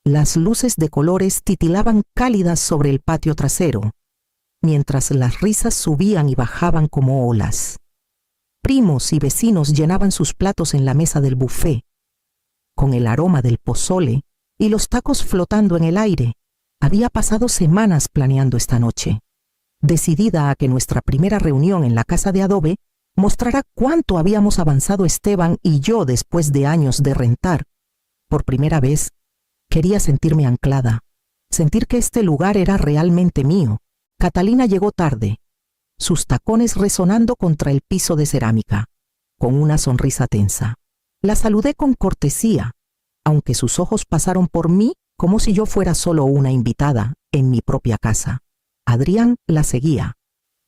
Las luces de colores titilaban cálidas sobre el patio trasero, mientras las risas subían y bajaban como olas. Primos y vecinos llenaban sus platos en la mesa del buffet. Con el aroma del pozole y los tacos flotando en el aire, había pasado semanas planeando esta noche, decidida a que nuestra primera reunión en la casa de adobe mostrará cuánto habíamos avanzado Esteban y yo después de años de rentar. Por primera vez, quería sentirme anclada, sentir que este lugar era realmente mío. Catalina llegó tarde, sus tacones resonando contra el piso de cerámica, con una sonrisa tensa. La saludé con cortesía, aunque sus ojos pasaron por mí como si yo fuera solo una invitada en mi propia casa. Adrián la seguía,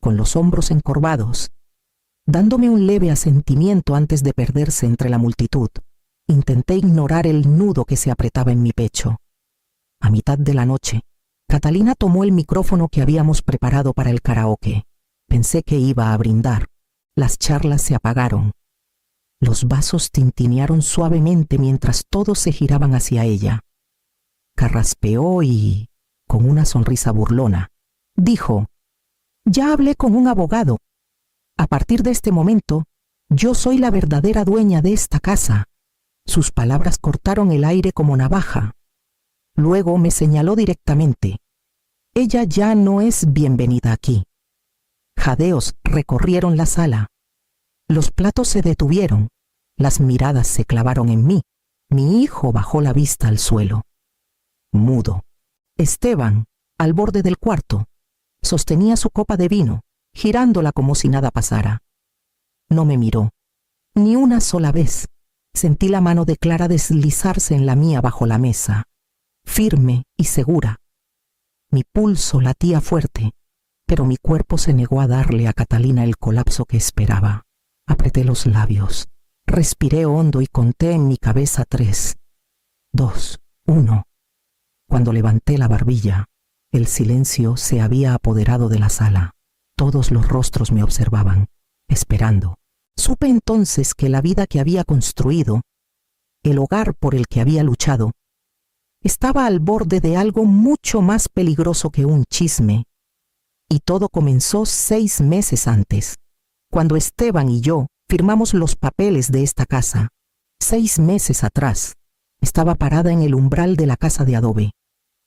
con los hombros encorvados, dándome un leve asentimiento antes de perderse entre la multitud. Intenté ignorar el nudo que se apretaba en mi pecho. A mitad de la noche, Catalina tomó el micrófono que habíamos preparado para el karaoke. Pensé que iba a brindar. Las charlas se apagaron. Los vasos tintinearon suavemente mientras todos se giraban hacia ella. Carraspeó y, con una sonrisa burlona, dijo: «Ya hablé con un abogado. A partir de este momento, yo soy la verdadera dueña de esta casa». Sus palabras cortaron el aire como navaja. Luego me señaló directamente. «Ella ya no es bienvenida aquí». Jadeos recorrieron la sala. Los platos se detuvieron. Las miradas se clavaron en mí. Mi hijo bajó la vista al suelo, mudo. Esteban, al borde del cuarto, sostenía su copa de vino, girándola como si nada pasara. No me miró, ni una sola vez. Sentí la mano de Clara deslizarse en la mía bajo la mesa, firme y segura. Mi pulso latía fuerte, pero mi cuerpo se negó a darle a Catalina el colapso que esperaba. Apreté los labios, respiré hondo y conté en mi cabeza 3, 2, 1. Cuando levanté la barbilla, el silencio se había apoderado de la sala. Todos los rostros me observaban, esperando. Supe entonces que la vida que había construido, el hogar por el que había luchado, estaba al borde de algo mucho más peligroso que un chisme. Y todo comenzó 6 meses antes, cuando Esteban y yo firmamos los papeles de esta casa. 6 meses atrás, estaba parada en el umbral de la casa de adobe,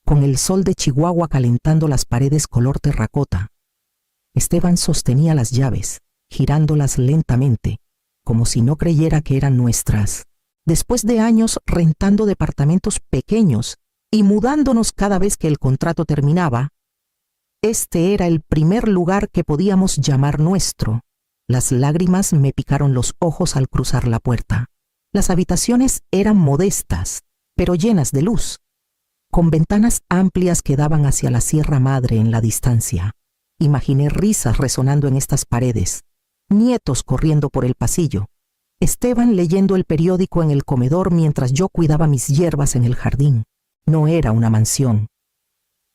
con el sol de Chihuahua calentando las paredes color terracota. Esteban sostenía las llaves, girándolas lentamente, como si no creyera que eran nuestras. Después de años rentando departamentos pequeños y mudándonos cada vez que el contrato terminaba, este era el primer lugar que podíamos llamar nuestro. Las lágrimas me picaron los ojos al cruzar la puerta. Las habitaciones eran modestas, pero llenas de luz, con ventanas amplias que daban hacia la Sierra Madre en la distancia. Imaginé risas resonando en estas paredes, nietos corriendo por el pasillo, Esteban leyendo el periódico en el comedor mientras yo cuidaba mis hierbas en el jardín. No era una mansión,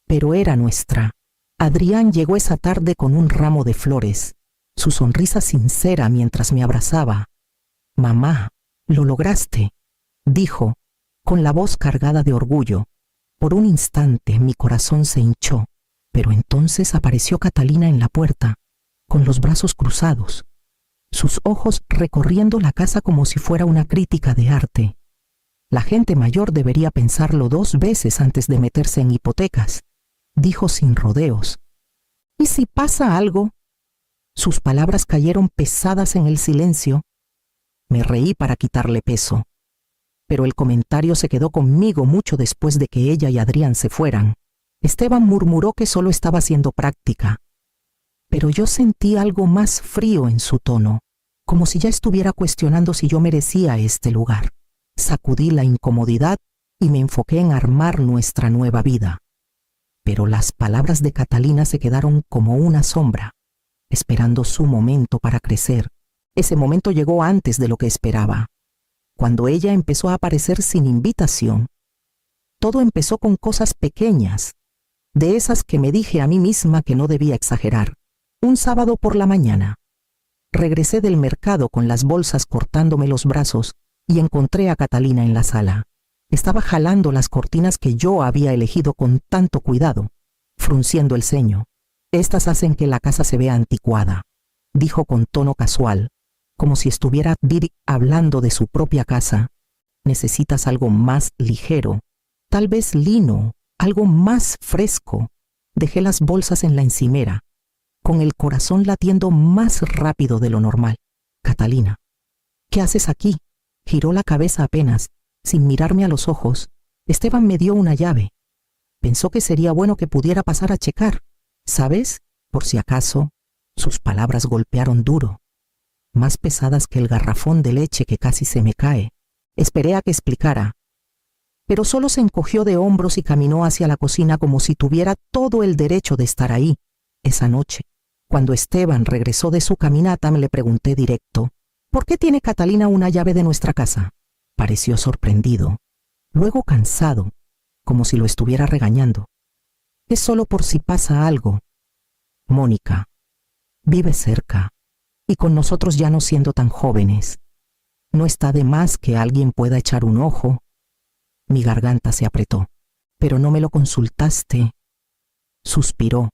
pero era nuestra. Adrián llegó esa tarde con un ramo de flores, su sonrisa sincera mientras me abrazaba. «Mamá, lo lograste», dijo, con la voz cargada de orgullo. Por un instante mi corazón se hinchó, pero entonces apareció Catalina en la puerta, con los brazos cruzados, sus ojos recorriendo la casa como si fuera una crítica de arte. La gente mayor debería pensarlo 2 veces antes de meterse en hipotecas, dijo sin rodeos. «¿Y si pasa algo?». Sus palabras cayeron pesadas en el silencio. Me reí para quitarle peso, pero el comentario se quedó conmigo mucho después de que ella y Adrián se fueran. Esteban murmuró que solo estaba haciendo práctica, pero yo sentí algo más frío en su tono, como si ya estuviera cuestionando si yo merecía este lugar. Sacudí la incomodidad y me enfoqué en armar nuestra nueva vida. Pero las palabras de Catalina se quedaron como una sombra, esperando su momento para crecer. Ese momento llegó antes de lo que esperaba. Cuando ella empezó a aparecer sin invitación, todo empezó con cosas pequeñas, de esas que me dije a mí misma que no debía exagerar. Un sábado por la mañana, regresé del mercado con las bolsas cortándome los brazos y encontré a Catalina en la sala. Estaba jalando las cortinas que yo había elegido con tanto cuidado, frunciendo el ceño. Estas hacen que la casa se vea anticuada, dijo con tono casual, como si estuviera hablando de su propia casa. Necesitas algo más ligero, tal vez lino, algo más fresco. Dejé las bolsas en la encimera, con el corazón latiendo más rápido de lo normal. Catalina, ¿qué haces aquí? Giró la cabeza apenas, sin mirarme a los ojos. Esteban me dio una llave. Pensó que sería bueno que pudiera pasar a checar. ¿Sabes? Por si acaso. Sus palabras golpearon duro, más pesadas que el garrafón de leche que casi se me cae. Esperé a que explicara, pero solo se encogió de hombros y caminó hacia la cocina como si tuviera todo el derecho de estar ahí. Esa noche, cuando Esteban regresó de su caminata, me le pregunté directo, ¿por qué tiene Catalina una llave de nuestra casa? Pareció sorprendido, luego cansado, como si lo estuviera regañando. Es solo por si pasa algo. Mónica, vive cerca, y con nosotros ya no siendo tan jóvenes. No está de más que alguien pueda echar un ojo. Mi garganta se apretó. Pero no me lo consultaste. Suspiró,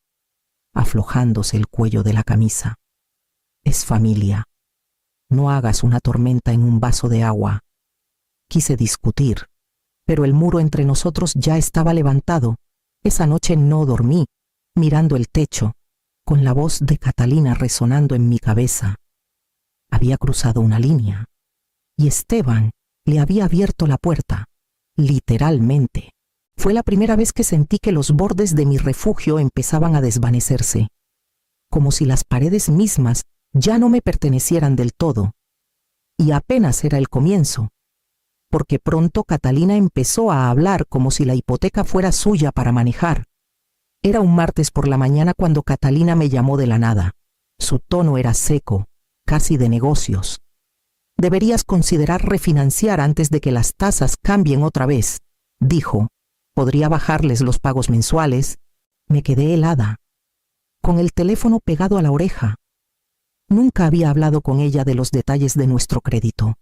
aflojándose el cuello de la camisa. Es familia. No hagas una tormenta en un vaso de agua. Quise discutir, pero el muro entre nosotros ya estaba levantado. Esa noche no dormí, mirando el techo, con la voz de Catalina resonando en mi cabeza. Había cruzado una línea, y Esteban le había abierto la puerta, literalmente. Fue la primera vez que sentí que los bordes de mi refugio empezaban a desvanecerse, como si las paredes mismas ya no me pertenecieran del todo. Y apenas era el comienzo, porque pronto Catalina empezó a hablar como si la hipoteca fuera suya para manejar. Era un martes por la mañana cuando Catalina me llamó de la nada. Su tono era seco, casi de negocios. Deberías considerar refinanciar antes de que las tasas cambien otra vez, dijo. Podría bajarles los pagos mensuales. Me quedé helada, con el teléfono pegado a la oreja. Nunca había hablado con ella de los detalles de nuestro crédito.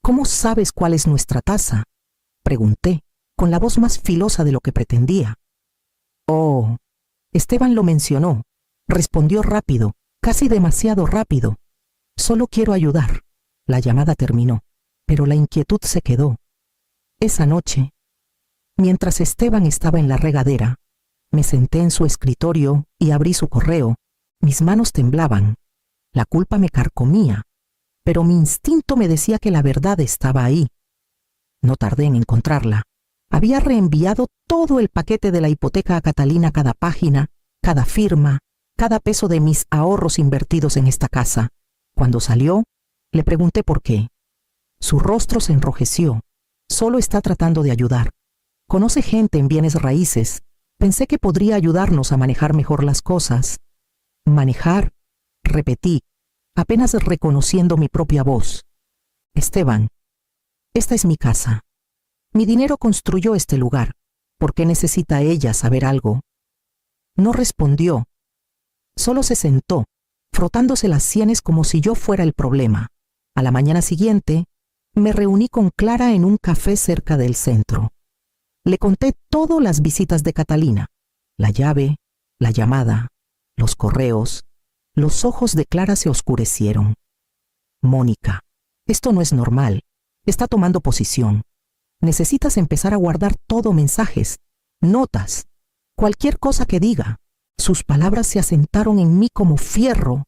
¿Cómo sabes cuál es nuestra tasa? Pregunté, con la voz más filosa de lo que pretendía. Oh, Esteban lo mencionó. Respondió rápido, casi demasiado rápido. Solo quiero ayudar. La llamada terminó, pero la inquietud se quedó. Esa noche, mientras Esteban estaba en la regadera, me senté en su escritorio y abrí su correo. Mis manos temblaban. La culpa me carcomía, pero mi instinto me decía que la verdad estaba ahí. No tardé en encontrarla. Había reenviado todo el paquete de la hipoteca a Catalina, cada página, cada firma, cada peso de mis ahorros invertidos en esta casa. Cuando salió, le pregunté por qué. Su rostro se enrojeció. Solo está tratando de ayudar. Conoce gente en bienes raíces. Pensé que podría ayudarnos a manejar mejor las cosas. Manejar, repetí, apenas reconociendo mi propia voz. Esteban, esta es mi casa. Mi dinero construyó este lugar. ¿Por qué necesita ella saber algo? No respondió. Solo se sentó, frotándose las sienes como si yo fuera el problema. A la mañana siguiente, me reuní con Clara en un café cerca del centro. Le conté todas las visitas de Catalina, la llave, la llamada, los correos. Los ojos de Clara se oscurecieron. Mónica, esto no es normal. Está tomando posición. Necesitas empezar a guardar todo: mensajes, notas, cualquier cosa que diga. Sus palabras se asentaron en mí como fierro.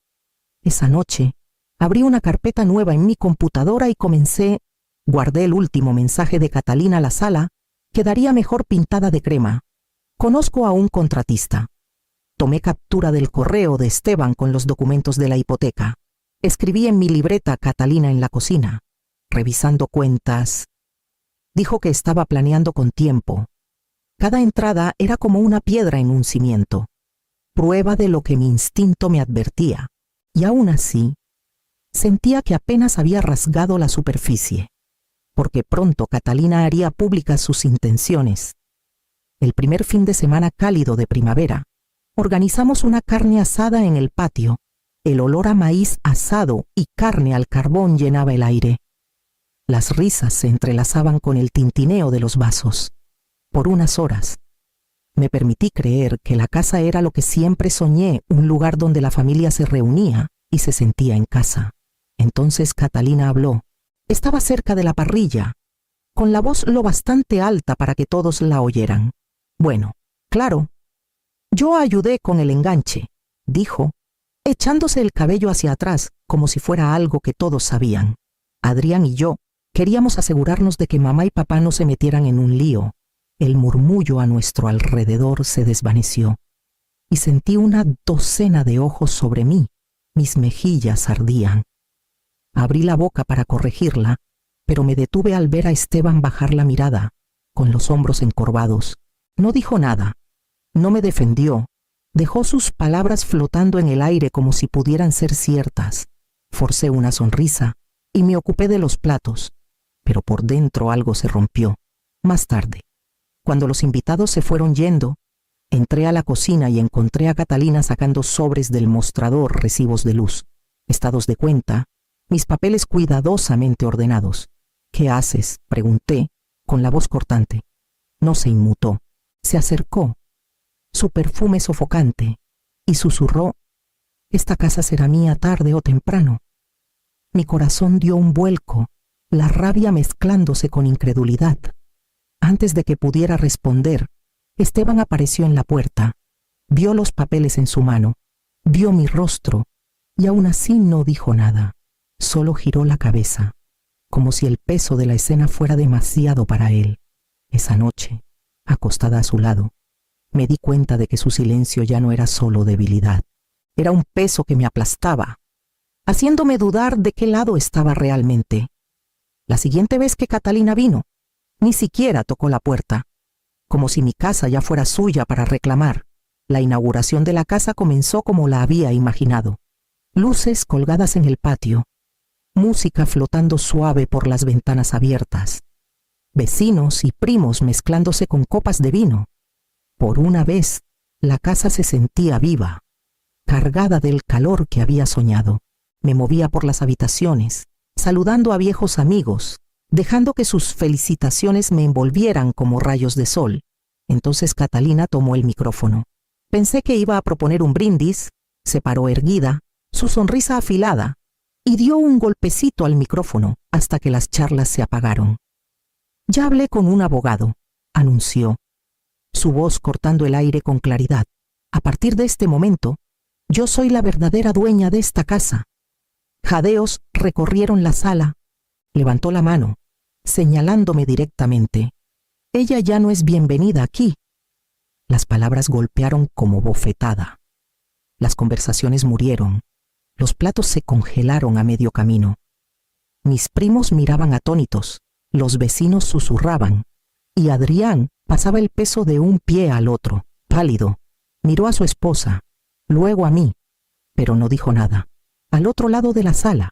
Esa noche, abrí una carpeta nueva en mi computadora y comencé. Guardé el último mensaje de Catalina a la sala. Quedaría mejor pintada de crema. Conozco a un contratista. Tomé captura del correo de Esteban con los documentos de la hipoteca. Escribí en mi libreta Catalina en la cocina, revisando cuentas. Dijo que estaba planeando con tiempo. Cada entrada era como una piedra en un cimiento, prueba de lo que mi instinto me advertía. Y aún así, sentía que apenas había rasgado la superficie, porque pronto Catalina haría públicas sus intenciones. El primer fin de semana cálido de primavera, organizamos una carne asada en el patio. El olor a maíz asado y carne al carbón llenaba el aire. Las risas se entrelazaban con el tintineo de los vasos. Por unas horas, me permití creer que la casa era lo que siempre soñé, un lugar donde la familia se reunía y se sentía en casa. Entonces Catalina habló. Estaba cerca de la parrilla, con la voz lo bastante alta para que todos la oyeran. Bueno, claro, yo ayudé con el enganche, dijo, echándose el cabello hacia atrás como si fuera algo que todos sabían. Adrián y yo queríamos asegurarnos de que mamá y papá no se metieran en un lío. El murmullo a nuestro alrededor se desvaneció y sentí una docena de ojos sobre mí. Mis mejillas ardían. Abrí la boca para corregirla, pero me detuve al ver a Esteban bajar la mirada, con los hombros encorvados. No dijo nada, no me defendió, dejó sus palabras flotando en el aire como si pudieran ser ciertas. Forcé una sonrisa y me ocupé de los platos, pero por dentro algo se rompió. Más tarde, cuando los invitados se fueron yendo, entré a la cocina y encontré a Catalina sacando sobres del mostrador, recibos de luz, estados de cuenta, mis papeles cuidadosamente ordenados. ¿Qué haces?, pregunté, con la voz cortante. No se inmutó. Se acercó, su perfume sofocante, y susurró, «Esta casa será mía tarde o temprano». Mi corazón dio un vuelco, la rabia mezclándose con incredulidad. Antes de que pudiera responder, Esteban apareció en la puerta, vio los papeles en su mano, vio mi rostro, y aún así no dijo nada. Solo giró la cabeza, como si el peso de la escena fuera demasiado para él. Esa noche, acostada a su lado, me di cuenta de que su silencio ya no era solo debilidad. Era un peso que me aplastaba, haciéndome dudar de qué lado estaba realmente. La siguiente vez que Catalina vino, ni siquiera tocó la puerta, como si mi casa ya fuera suya para reclamar. La inauguración de la casa comenzó como la había imaginado. Luces colgadas en el patio, música flotando suave por las ventanas abiertas, vecinos y primos mezclándose con copas de vino. Por una vez, la casa se sentía viva, cargada del calor que había soñado. Me movía por las habitaciones, saludando a viejos amigos, dejando que sus felicitaciones me envolvieran como rayos de sol. Entonces Catalina tomó el micrófono. Pensé que iba a proponer un brindis, se paró erguida, su sonrisa afilada, y dio un golpecito al micrófono hasta que las charlas se apagaron. «Ya hablé con un abogado», anunció, su voz cortando el aire con claridad. «A partir de este momento, yo soy la verdadera dueña de esta casa». Jadeos recorrieron la sala. Levantó la mano, señalándome directamente. «Ella ya no es bienvenida aquí». Las palabras golpearon como bofetada. Las conversaciones murieron. Los platos se congelaron a medio camino. Mis primos miraban atónitos, los vecinos susurraban, y Adrián pasaba el peso de un pie al otro, pálido. Miró a su esposa, luego a mí, pero no dijo nada. Al otro lado de la sala,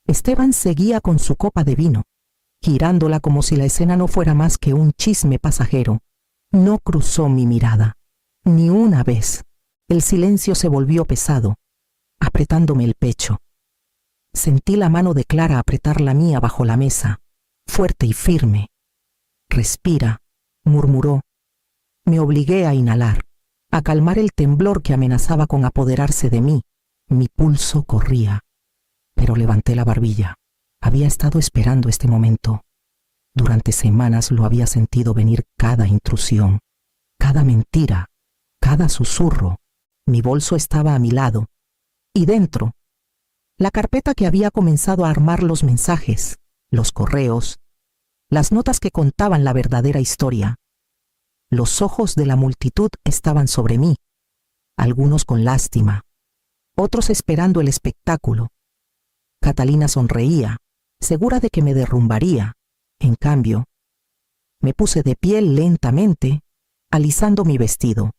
Esteban seguía con su copa de vino, girándola como si la escena no fuera más que un chisme pasajero. No cruzó mi mirada, ni una vez. El silencio se volvió pesado, apretándome el pecho. Sentí la mano de Clara apretar la mía bajo la mesa, fuerte y firme. «Respira», murmuró. Me obligué a inhalar, a calmar el temblor que amenazaba con apoderarse de mí. Mi pulso corría, pero levanté la barbilla. Había estado esperando este momento. Durante semanas lo había sentido venir cada intrusión, cada mentira, cada susurro. Mi bolso estaba a mi lado, y dentro, la carpeta que había comenzado a armar los mensajes, los correos, las notas que contaban la verdadera historia. Los ojos de la multitud estaban sobre mí, algunos con lástima, otros esperando el espectáculo. Catalina sonreía, segura de que me derrumbaría. En cambio, me puse de pie lentamente, alisando mi vestido,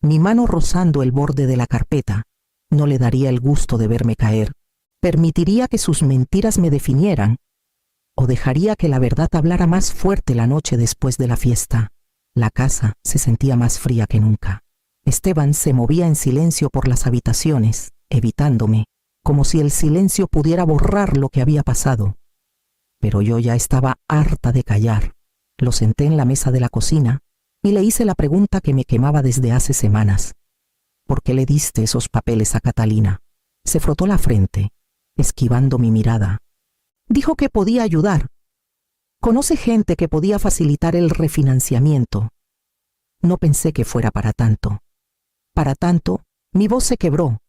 mi mano rozando el borde de la carpeta. No le daría el gusto de verme caer. Permitiría que sus mentiras me definieran, o dejaría que la verdad hablara más fuerte la noche después de la fiesta. La casa se sentía más fría que nunca. Esteban se movía en silencio por las habitaciones, evitándome, como si el silencio pudiera borrar lo que había pasado. Pero yo ya estaba harta de callar. Lo senté en la mesa de la cocina y le hice la pregunta que me quemaba desde hace semanas. ¿Por qué le diste esos papeles a Catalina? Se frotó la frente, esquivando mi mirada. Dijo que podía ayudar. Conoce gente que podía facilitar el refinanciamiento. No pensé que fuera para tanto. Para tanto, mi voz se quebró,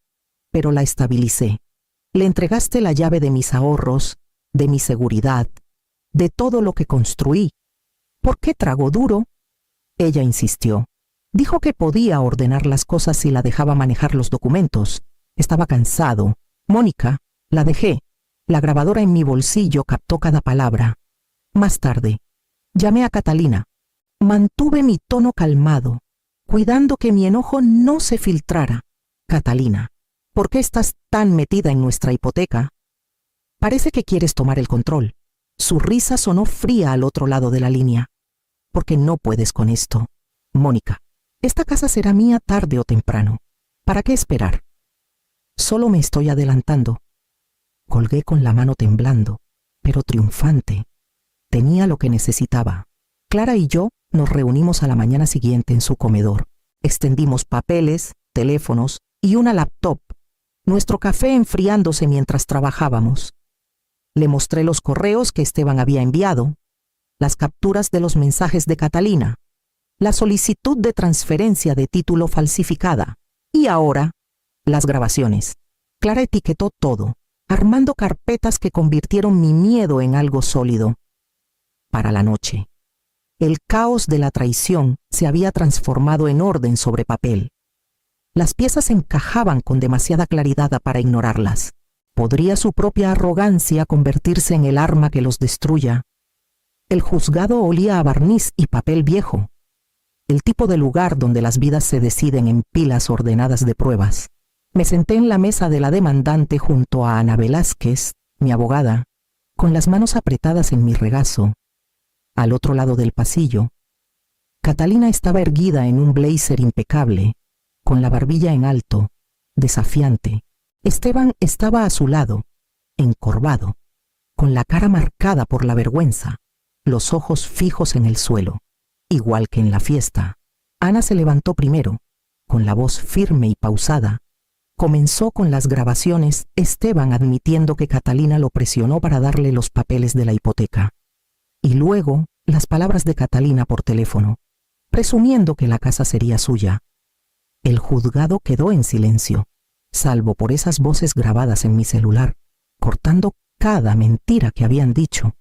pero la estabilicé. Le entregaste la llave de mis ahorros, de mi seguridad, de todo lo que construí. ¿Por qué tragó duro? Ella insistió. Dijo que podía ordenar las cosas si la dejaba manejar los documentos. Estaba cansado. Mónica, la dejé. La grabadora en mi bolsillo captó cada palabra. Más tarde, llamé a Catalina. Mantuve mi tono calmado, cuidando que mi enojo no se filtrara. Catalina, ¿por qué estás tan metida en nuestra hipoteca? Parece que quieres tomar el control. Su risa sonó fría al otro lado de la línea. Porque no puedes con esto. Mónica, esta casa será mía tarde o temprano. ¿Para qué esperar? Solo me estoy adelantando. Colgué con la mano temblando, pero triunfante. Tenía lo que necesitaba. Clara y yo nos reunimos a la mañana siguiente en su comedor. Extendimos papeles, teléfonos y una laptop. Nuestro café enfriándose mientras trabajábamos. Le mostré los correos que Esteban había enviado, las capturas de los mensajes de Catalina, la solicitud de transferencia de título falsificada y ahora las grabaciones. Clara etiquetó todo, armando carpetas que convirtieron mi miedo en algo sólido. Para la noche, el caos de la traición se había transformado en orden sobre papel. Las piezas encajaban con demasiada claridad para ignorarlas. ¿Podría su propia arrogancia convertirse en el arma que los destruya? El juzgado olía a barniz y papel viejo, el tipo de lugar donde las vidas se deciden en pilas ordenadas de pruebas. Me senté en la mesa de la demandante junto a Ana Velázquez, mi abogada, con las manos apretadas en mi regazo. Al otro lado del pasillo, Catalina estaba erguida en un blazer impecable, con la barbilla en alto, desafiante. Esteban estaba a su lado, encorvado, con la cara marcada por la vergüenza, los ojos fijos en el suelo, igual que en la fiesta. Ana se levantó primero, con la voz firme y pausada. Comenzó con las grabaciones, Esteban admitiendo que Catalina lo presionó para darle los papeles de la hipoteca. Y luego, las palabras de Catalina por teléfono, presumiendo que la casa sería suya. El juzgado quedó en silencio, salvo por esas voces grabadas en mi celular, cortando cada mentira que habían dicho.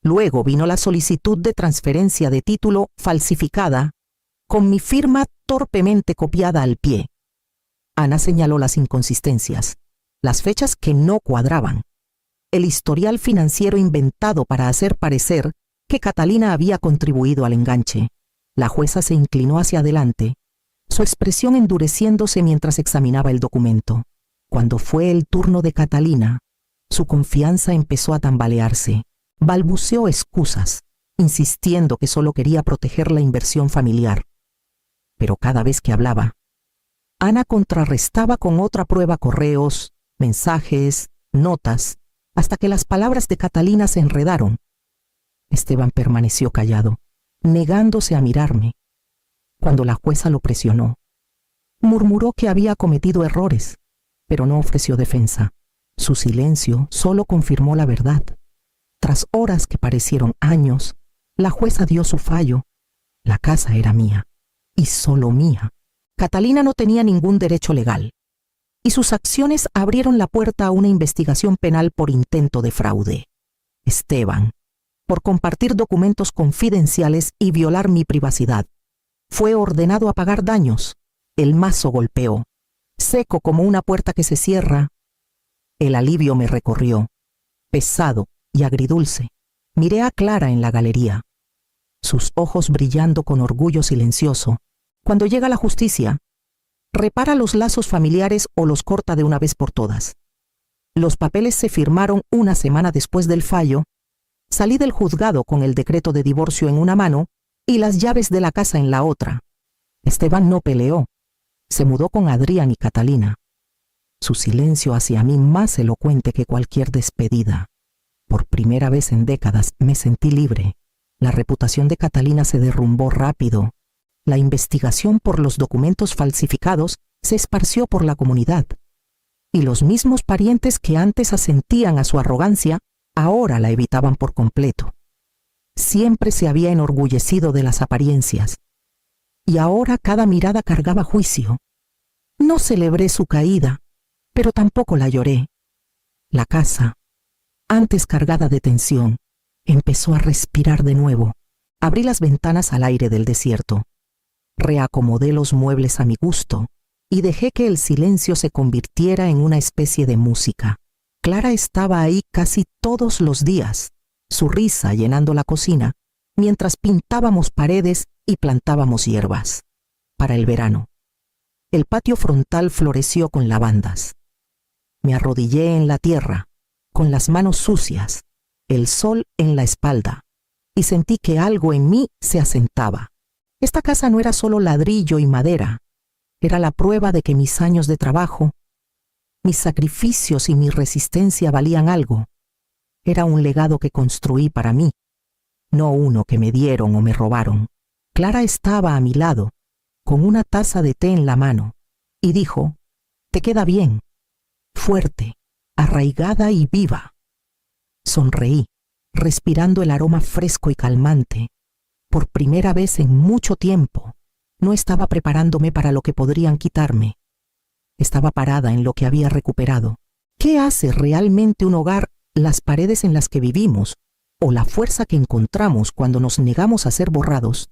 Luego vino la solicitud de transferencia de título falsificada, con mi firma torpemente copiada al pie. Ana señaló las inconsistencias, las fechas que no cuadraban, el historial financiero inventado para hacer parecer que Catalina había contribuido al enganche. La jueza se inclinó hacia adelante, su expresión endureciéndose mientras examinaba el documento. Cuando fue el turno de Catalina, su confianza empezó a tambalearse. Balbuceó excusas, insistiendo que solo quería proteger la inversión familiar. Pero cada vez que hablaba, Ana contrarrestaba con otra prueba correos, mensajes, notas, hasta que las palabras de Catalina se enredaron. Esteban permaneció callado, negándose a mirarme. Cuando la jueza lo presionó, murmuró que había cometido errores, pero no ofreció defensa. Su silencio solo confirmó la verdad. Tras horas que parecieron años, la jueza dio su fallo. La casa era mía, y solo mía. Catalina no tenía ningún derecho legal, y sus acciones abrieron la puerta a una investigación penal por intento de fraude. Esteban, por compartir documentos confidenciales y violar mi privacidad, fue ordenado a pagar daños. El mazo golpeó, seco como una puerta que se cierra. El alivio me recorrió, pesado y agridulce. Miré a Clara en la galería, sus ojos brillando con orgullo silencioso. Cuando llega la justicia, repara los lazos familiares o los corta de una vez por todas. Los papeles se firmaron una semana después del fallo. Salí del juzgado con el decreto de divorcio en una mano y las llaves de la casa en la otra. Esteban no peleó. Se mudó con Adrián y Catalina. Su silencio hacia mí más elocuente que cualquier despedida. Por primera vez en décadas me sentí libre. La reputación de Catalina se derrumbó rápido. La investigación por los documentos falsificados se esparció por la comunidad. Y los mismos parientes que antes asentían a su arrogancia, ahora la evitaban por completo. Siempre se había enorgullecido de las apariencias. Y ahora cada mirada cargaba juicio. No celebré su caída, pero tampoco la lloré. La casa, antes cargada de tensión, empezó a respirar de nuevo. Abrí las ventanas al aire del desierto. Reacomodé los muebles a mi gusto y dejé que el silencio se convirtiera en una especie de música. Clara estaba ahí casi todos los días, su risa llenando la cocina, mientras pintábamos paredes y plantábamos hierbas. Para el verano, el patio frontal floreció con lavandas. Me arrodillé en la tierra, con las manos sucias, el sol en la espalda, y sentí que algo en mí se asentaba. Esta casa no era solo ladrillo y madera, era la prueba de que mis años de trabajo, mis sacrificios y mi resistencia valían algo. Era un legado que construí para mí, no uno que me dieron o me robaron. Clara estaba a mi lado, con una taza de té en la mano, y dijo: «Te queda bien, fuerte, arraigada y viva». Sonreí, respirando el aroma fresco y calmante. Por primera vez en mucho tiempo, no estaba preparándome para lo que podrían quitarme. Estaba parada en lo que había recuperado. ¿Qué hace realmente un hogar, las paredes en las que vivimos, o la fuerza que encontramos cuando nos negamos a ser borrados?